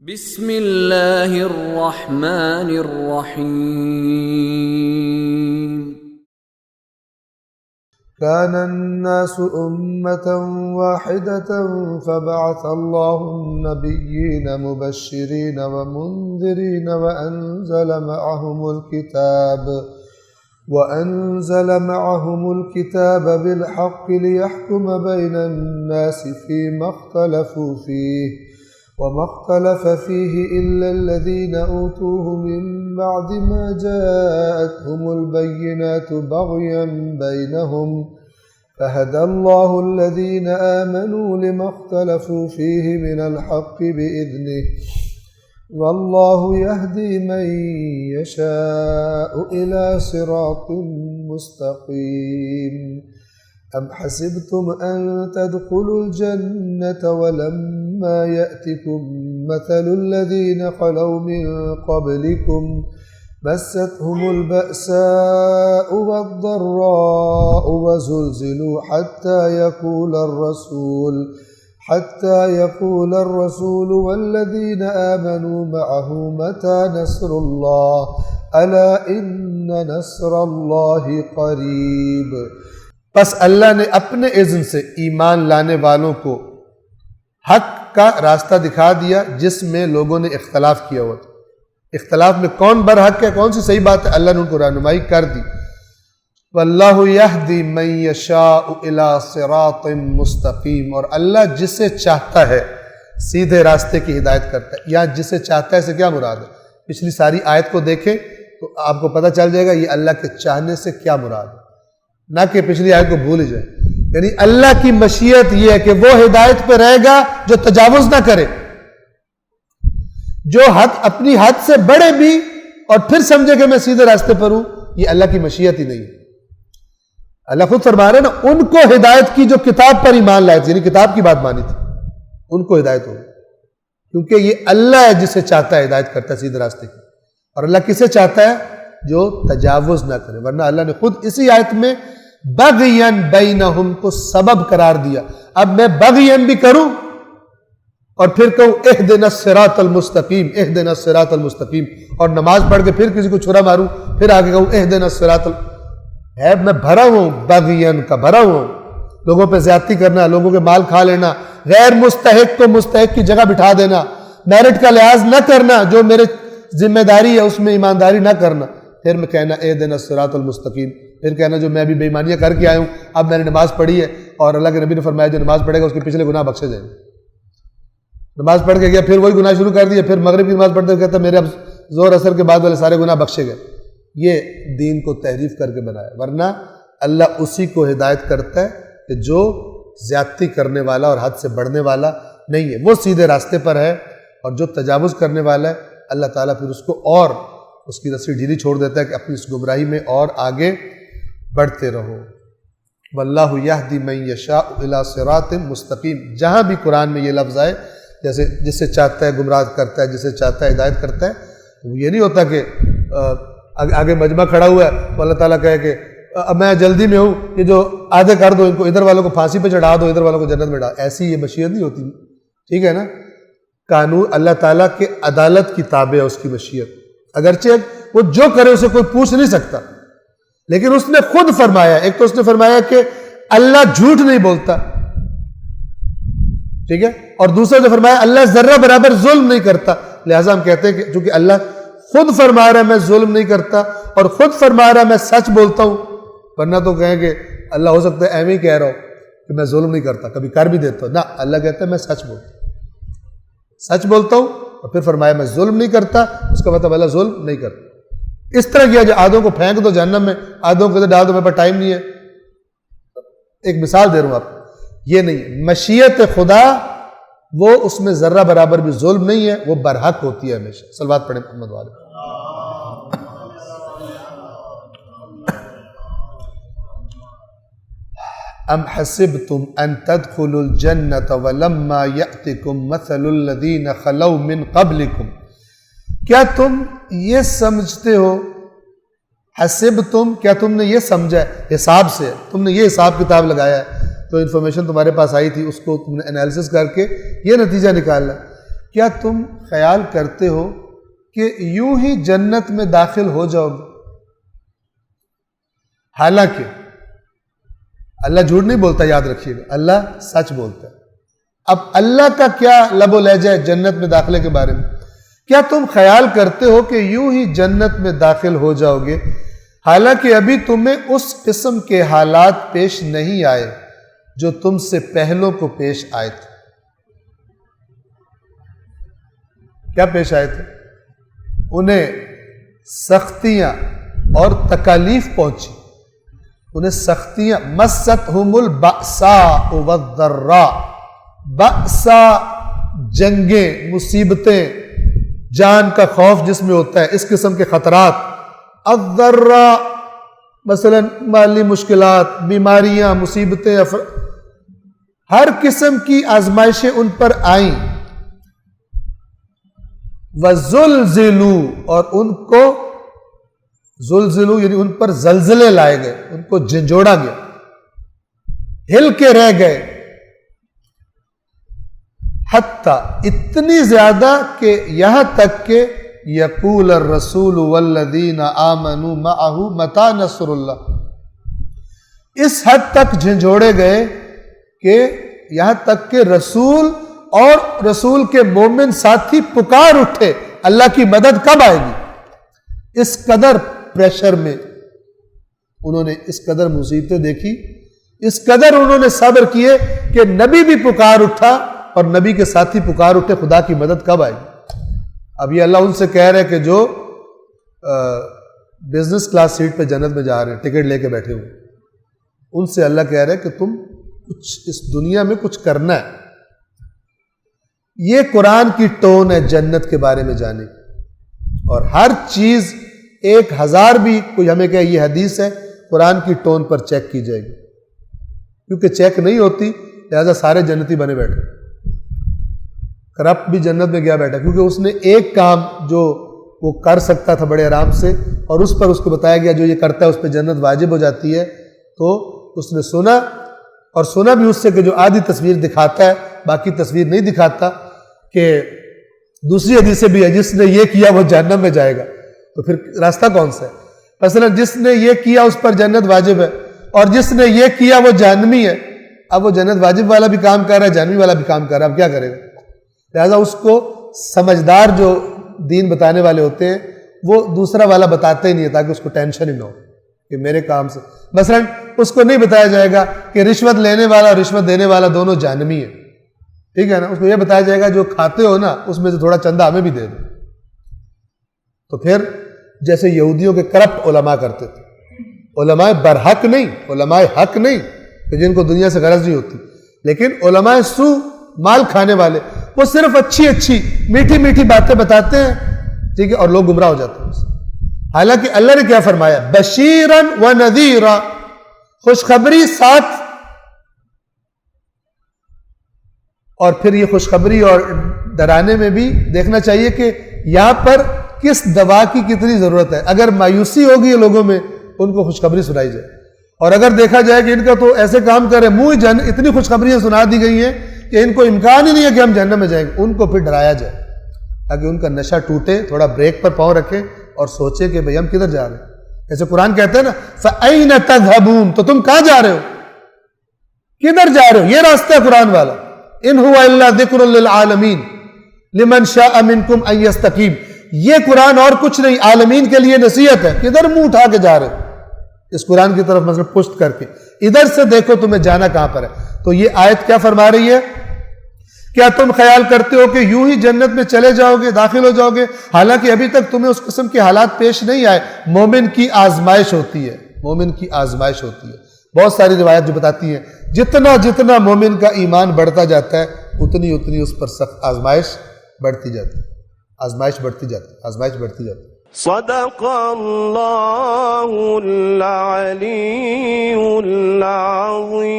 بسم اللہ الرحمن الرحیم كان الناس أمة واحدة فبعث الله النبيين مبشرين ومنذرين وأنزل معهم الكتاب بالحق ليحكم بين الناس فيما اختلفوا فيه وما اختلف فيه إلا الذين أوتوه من بعد ما جاءتهم البينات بغيا بينهم فهدى الله الذين آمنوا لما اختلفوا فيه من الحق بإذنه والله يهدي من يشاء إلى صراط مستقيم أم حسبتم أن تدخلوا الجنة ولما يأتكم مثل الذين خلوا من قبلكم مستهم البأساء والضراء وزلزلوا حتى يقول الرسول والذين آمنوا معه متى نصر الله ألا إن نصر الله قريب۔ پس اللہ نے اپنے اذن سے ایمان لانے والوں کو حق کا راستہ دکھا دیا جس میں لوگوں نے اختلاف کیا ہوا تھا۔ اختلاف میں کون برحق ہے، کون سی صحیح بات ہے، اللہ نے ان کو رہنمائی کر دی۔ واللہ یہدی من یشاء الی صراط مستقیم، اور اللہ جسے چاہتا ہے سیدھے راستے کی ہدایت کرتا ہے۔ یہاں جسے چاہتا ہے سے کیا مراد ہے؟ پچھلی ساری آیت کو دیکھیں تو آپ کو پتہ چل جائے گا یہ اللہ کے چاہنے سے کیا مراد ہے، نہ کہ پچھلی آیت کو بھول جائے۔ یعنی اللہ کی مشیت یہ ہے کہ وہ ہدایت پہ رہے گا جو تجاوز نہ کرے، جو اپنی حد سے بڑھے بھی اور پھر سمجھے کہ میں سیدھے راستے پر ہوں، یہ اللہ کی مشیت ہی نہیں ہے۔ اللہ خود فرما رہے نا ان کو ہدایت کی جو کتاب پر ایمان لائے تھے، یعنی کتاب کی بات مانی تھی، ان کو ہدایت ہوگی، کیونکہ یہ اللہ ہے جسے چاہتا ہے ہدایت کرتا ہے سیدھے راستے کی، اور اللہ کسے چاہتا ہے؟ جو تجاوز نہ کرے۔ ورنہ اللہ نے خود اسی آیت میں بغین بینہم کو سبب قرار دیا۔ اب میں بغین بھی کروں اور پھر کہوں اہدنا الصراط المستقیم، اہدنا الصراط المستقیم، اور نماز پڑھ کے پھر کسی کو چھرا ماروں، پھر آگے کہوں اہدنا الصراط ہے میں بھرا ہوں، بغین کا بھرا ہوں، لوگوں پہ زیادتی کرنا، لوگوں کے مال کھا لینا، غیر مستحق کو مستحق کی جگہ بٹھا دینا، میرٹ کا لحاظ نہ کرنا، جو میرے ذمہ داری ہے اس میں ایمانداری نہ کرنا، پھر میں کہنا اہدنا الصراط المستقیم، پھر کہنا جو میں ابھی بے ایمانیاں کر کے آیا ہوں، اب میں نے نماز پڑھی ہے اور اللہ کے نبی نے فرمایا جو نماز پڑھے گا اس کے پچھلے گناہ بخشے جائیں گے۔ نماز پڑھ کے گیا پھر وہی گناہ شروع کر دیا، پھر مغرب کی نماز پڑھتے ہوئے کہتا میرے اب زور اثر کے بعد والے سارے گناہ بخشے گئے۔ یہ دین کو تحریف کر کے بنایا، ورنہ اللہ اسی کو ہدایت کرتا ہے کہ جو زیادتی کرنے والا اور حد سے بڑھنے والا نہیں ہے، وہ سیدھے راستے پر ہے، اور جو تجاوز کرنے والا ہے اللہ تعالیٰ پھر اس کو اور اس کی رسی ڈھیلی چھوڑ دیتا ہے کہ اپنی اس گمراہی میں اور آگے بڑھتے رہو۔ واللہ یہدی من یشاء الی صراط مستقیم، جہاں بھی قرآن میں یہ لفظ آئے، جیسے جسے چاہتا ہے گمراہ کرتا ہے، جسے چاہتا ہے ہدایت کرتا ہے، یہ نہیں ہوتا کہ آگے مجمع کھڑا ہوا ہے تو اللہ تعالیٰ کہے کہ اب میں جلدی میں ہوں، یہ جو آدھے کر دو ان کو، ادھر والوں کو پھانسی پہ چڑھا دو، ادھر والوں کو جنت میں ڈال، ایسی یہ مشیت نہیں ہوتی، ٹھیک ہے نا۔ قانون اللہ تعالیٰ کے عدالت کی تابع ہے اس کی مشیت، اگرچہ وہ جو کرے اسے کوئی پوچھ نہیں سکتا، لیکن اس نے خود فرمایا، ایک تو اس نے فرمایا کہ اللہ جھوٹ نہیں بولتا، ٹھیک ہے، اور دوسرا جو فرمایا اللہ ذرہ برابر ظلم نہیں کرتا، لہٰذا ہم کہتے ہیں کہ چونکہ اللہ خود فرما رہا ہے میں ظلم نہیں کرتا اور خود فرما رہا ہے میں سچ بولتا ہوں، ورنہ تو کہیں کہ اللہ ہو سکتا ہے ایویں ہی کہہ رہا ہو کہ میں ظلم نہیں کرتا، کبھی کر بھی دیتا ہوں، نہ، اللہ کہتا ہے میں سچ بولتا ہوں اور پھر فرمایا میں ظلم نہیں کرتا، اس کا مطلب اللہ ظلم نہیں کرتا۔ اس طرح کیا جو آدھوں کو پھینک دو جہنم میں، آدھوں کو ادھر ڈال دو، میرے پاس ٹائم نہیں ہے، ایک مثال دے رہا ہوں آپ کو، یہ نہیں، مشیت خدا وہ اس میں ذرہ برابر بھی ظلم نہیں ہے، وہ برحق ہوتی ہے ہمیشہ۔ صلوات پڑھیں محمد والے۔ ام حسبتم ان تدخلوا الجنة ولما يأتكم مثل الذين خلوا من قبلكم، کیا تم یہ سمجھتے ہو، حسبتم کیا تم نے یہ سمجھا ہے، حساب سے تم نے یہ حساب کتاب لگایا ہے، تو انفارمیشن تمہارے پاس آئی تھی اس کو تم نے انالیسس کر کے یہ نتیجہ نکالنا، کیا تم خیال کرتے ہو کہ یوں ہی جنت میں داخل ہو جاؤ گے؟ حالانکہ اللہ جھوٹ نہیں بولتا، یاد رکھیے گا، اللہ سچ بولتا ہے۔ اب اللہ کا کیا لب و لہجہ ہے جنت میں داخلے کے بارے میں؟ کیا تم خیال کرتے ہو کہ یوں ہی جنت میں داخل ہو جاؤ گے حالانکہ ابھی تمہیں اس قسم کے حالات پیش نہیں آئے جو تم سے پہلوں کو پیش آئے تھے؟ کیا پیش آئے تھے؟ انہیں سختیاں اور تکالیف پہنچی، انہیں سختیاں، مستہم البأساء والضراء، بأساء جنگیں، مصیبتیں، جان کا خوف جس میں ہوتا ہے، اس قسم کے خطرات، الضراء مثلا مالی مشکلات، بیماریاں، مصیبتیں، ہر قسم کی آزمائشیں ان پر آئیں، وَزُلْزِلُوا، اور ان کو زلزلو یعنی ان پر زلزلے لائے گئے، ان کو جھنجھوڑا گیا، ہل کے رہ گئے، حتیٰ اتنی زیادہ کہ یہاں تک کہ یقول الرسول والذین آمنوا معہ متی نصر اللہ، اس حد تک جھنجھوڑے گئے کہ یہاں تک کہ رسول اور رسول کے مومن ساتھی پکار اٹھے اللہ کی مدد کب آئے گی۔ اس قدر پریشر میں انہوں نے اس قدر مصیبتیں دیکھی، اس قدر انہوں نے صبر کیے کہ نبی بھی پکار اٹھا اور نبی کے ساتھی پکار اٹھے خدا کی مدد کب آئے گی۔ اب یہ اللہ ان سے کہہ رہے کہ جو بزنس کلاس سیٹ پہ جنت میں جا رہے ہیں، ٹکٹ لے کے بیٹھے ہوئے، ان سے اللہ کہہ رہے کہ تم کچھ اس دنیا میں کچھ کرنا ہے۔ یہ قرآن کی ٹون ہے جنت کے بارے میں جانے، اور ہر چیز 1000 بھی کوئی ہمیں کہے یہ حدیث ہے، قرآن کی ٹون پر چیک کی جائے گی، کیونکہ چیک نہیں ہوتی لہذا سارے جنتی بنے بیٹھے۔ کرپٹ بھی جنت میں گیا بیٹھا کیونکہ اس نے ایک کام جو وہ کر سکتا تھا بڑے آرام سے، اور اس پر اس کو بتایا گیا جو یہ کرتا ہے اس پہ جنت واجب ہو جاتی ہے، تو اس نے سنا، اور سنا بھی اس سے کہ جو آدھی تصویر دکھاتا ہے باقی تصویر نہیں دکھاتا، کہ دوسری حدیث بھی ہے جس نے یہ کیا وہ جہنم میں جائے گا، تو پھر راستہ کون سا ہے؟ مثلا جس نے یہ کیا اس پر جنت واجب ہے، اور جس نے یہ کیا وہ جہنمی ہے، اب وہ جنت واجب والا بھی کام کر رہا ہے، جہنمی والا بھی کام کر رہا ہے، اب کیا کرے گا؟ لہذا اس کو سمجھدار جو دین بتانے والے ہوتے ہیں وہ دوسرا والا بتاتے ہی نہیں ہے تاکہ اس کو ٹینشن ہی نہ ہو کہ میرے کام سے، مثلا اس کو نہیں بتایا جائے گا کہ رشوت لینے والا اور رشوت دینے والا دونوں جہنمی ہیں، ٹھیک ہے نا، اس کو یہ بتایا جائے گا جو کھاتے ہو نا اس میں سے تھوڑا چندہ ہمیں بھی دے دو۔ تو پھر جیسے یہودیوں کے کرپٹ علماء کرتے تھے، علماء برحق نہیں، علماء حق نہیں کہ جن کو دنیا سے غرض نہیں ہوتی، لیکن علماء سو مال کھانے والے، وہ صرف اچھی اچھی میٹھی میٹھی باتیں بتاتے ہیں، ٹھیک ہے، اور لوگ گمراہ ہو جاتے ہیں اس سے۔ حالانکہ اللہ نے کیا فرمایا؟ بشیرن و نذیرا، خوشخبری ساتھ، اور پھر یہ خوشخبری اور ڈرانے میں بھی دیکھنا چاہیے کہ یہاں پر کس دوا کی کتنی ضرورت ہے۔ اگر مایوسی ہوگی لوگوں میں ان کو خوشخبری سنائی جائے، اور اگر دیکھا جائے کہ ان کا تو ایسے کام کرے منہ اتنی خوشخبریاں سنا دی گئی ہیں کہ ان کو امکان ہی نہیں ہے کہ ہم جہنم میں جائیں گے، ان کو پھر ڈرایا جائے تاکہ ان کا نشہ ٹوٹے، تھوڑا بریک پر پاؤں رکھے اور سوچے کہ بھئی ہم کدھر جا رہے ہیں۔ جیسے قرآن کہتے ہیں نا فَأَيْنَ تَذْهَبُونَ، تو تم کہاں جا رہے ہو، کدھر جا رہے ہو؟ یہ راستہ ہے قرآن والا، ان هو الا ذکر للعالمین لمن شاء منکم ان یستقیم، یہ قرآن اور کچھ نہیں، عالمین کے لیے نصیحت ہے۔ کدھر منہ اٹھا کے جا رہے ہو؟ اس قرآن کی طرف مثلا پشت کر کے ادھر سے دیکھو تمہیں جانا کہاں پر ہے۔ تو یہ آیت کیا فرما رہی ہے؟ کیا تم خیال کرتے ہو کہ یوں ہی جنت میں چلے جاؤ گے، داخل ہو جاؤ گے، حالانکہ ابھی تک تمہیں اس قسم کے حالات پیش نہیں آئے؟ مومن کی آزمائش ہوتی ہے، مومن کی آزمائش ہوتی ہے۔ بہت ساری روایت جو بتاتی ہیں جتنا جتنا مومن کا ایمان بڑھتا جاتا ہے اتنی اتنی اس پر سخت آزمائش بڑھتی جاتی ہے، آزمائش بڑھتی جاتی ہے، آزمائش بڑھتی جاتی ہے۔ صدق اللہ العلی العظیم۔